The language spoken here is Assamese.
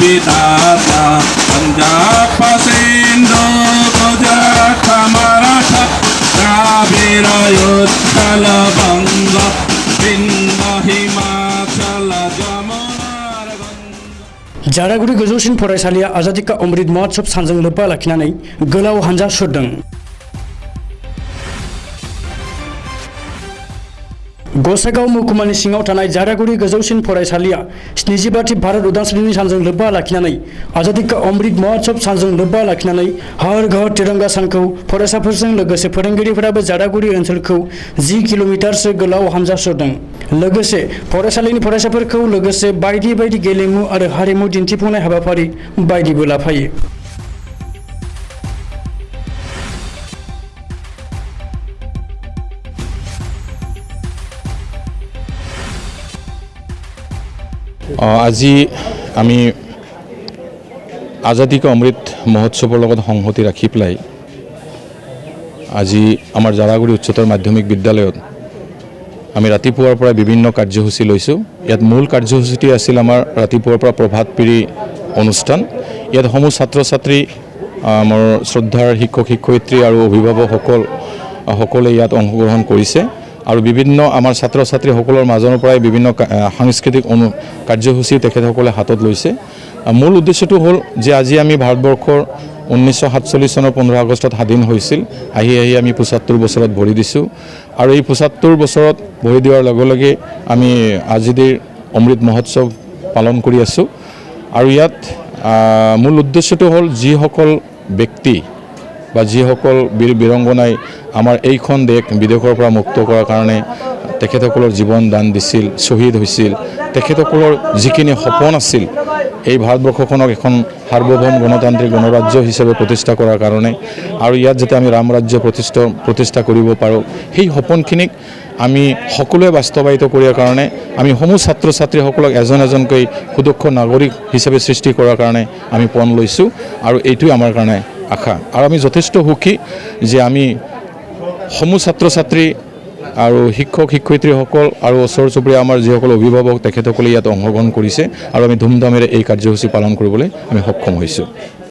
विधाता पंजाब सिंध गुजरात मराठा द्राविड़ उत्कल बंग विंध्य हिमाचल जमुनार गंगा जारागुरि गोजौसिन फरायसालिया आजादी का अमृत महोत्सव सानजों लोब्बा लाखिनानै गोलाव हानजा सुरदों। गसाइगाव महकुमानि सिङाव थानाय जारागुरि गोजौसिन फरायसालिया 75थि भारत उदांस्रिनि सानजों लोब्बा लाखिनानै आजादी का अमृत महोत्सव सानजों लोब्बा लाखिनानै हर घर तिरंगा सानखौ फरायसाफोरजों लोगोसे फोरोंगिरिफोराबो जारागुरि ओनसोलखौ 10 किल'मिटारसो गोलाव हानजा सुरदों। लोगोसे फरायसालिनि फरायसाफोरखौ लोगोसे बायदि बायदि गेलेमु आरो हारिमु दिन्थिफुंनाय हाबाफारि बायदिबो लाफायो। আজি আমি आजादी का अमृत महोत्सवर लगत संहति राखि पेলাই আজি आमार जारागुरि उच्चतर माध्यमिक विद्यालयत आमी रातिपुৱাৰ পৰা বিভিন্ন কাৰ্যসূচী লৈছো। ইয়াত মূল কাৰ্যসূচীটি আছিল আমাৰ ৰাতিপুৱাৰ পৰা প্ৰভাত পেৰী অনুষ্ঠান। ইয়াত সমূহ ছাত্ৰ ছাত্ৰী আমাৰ শ্ৰদ্ধাৰ শিক্ষক শিক্ষয়িত্ৰী আৰু অভিভাৱকসকলে ইয়াত অংশগ্ৰহণ কৰিছে আৰু বিভিন্ন আমাৰ ছাত্ৰ ছাত্ৰীসকলৰ মাজৰ পৰাই বিভিন্ন সাংস্কৃতিক কাৰ্যসূচী তেখেতসকলে হাতত লৈছে। মূল উদ্দেশ্যটো হ'ল যে আজি আমি ভাৰতবৰ্ষৰ 1947 চনৰ 15 আগষ্টত স্বাধীন হৈছিল। আহি আমি 75 বছৰত ভৰি দিছোঁ আৰু এই 75 বছৰত ভৰি দিয়াৰ লগে লগে আমি আজাদীৰ অমৃত মহোৎসৱ পালন কৰি আছোঁ। আৰু ইয়াত মূল উদ্দেশ্যটো হ'ল যিসকল ব্যক্তি বা যিসকল বীৰ বীৰংগনাই আমাৰ এইখন দেশ বিদেশৰ পৰা মুক্ত কৰাৰ কাৰণে তেখেতসকলৰ জীৱন দান দিছিল, শ্বহীদ হৈছিল, তেখেতসকলৰ যিখিনি সপোন আছিল এই ভাৰতবৰ্ষখনক এখন সাৰ্বভৌম গণতান্ত্ৰিক গণৰাজ্য হিচাপে প্ৰতিষ্ঠা কৰাৰ কাৰণে আৰু ইয়াত যাতে আমি ৰাম ৰাজ্য প্ৰতিষ্ঠা কৰিব পাৰোঁ সেই সপোনখিনিক আমি সকলোৱে বাস্তৱায়িত কৰাৰ কাৰণে আমি সমূহ ছাত্ৰ ছাত্ৰীসকলক এজন এজনকৈ সুদক্ষ নাগৰিক হিচাপে সৃষ্টি কৰাৰ কাৰণে আমি পণ লৈছোঁ আৰু এইটোৱে আমাৰ কাৰণে আশা। আৰু আমি যথেষ্ট সুখী যে আমি সমূহ ছাত্ৰ ছাত্ৰী আৰু শিক্ষক শিক্ষয়িত্ৰীসকল আৰু ওচৰ চুবুৰীয়া আমাৰ যিসকল অভিভাৱক তেখেতসকলে ইয়াত অংশগ্ৰহণ কৰিছে আৰু আমি ধুমধামেৰে এই কাৰ্যসূচী পালন কৰিবলৈ আমি সক্ষম হৈছোঁ।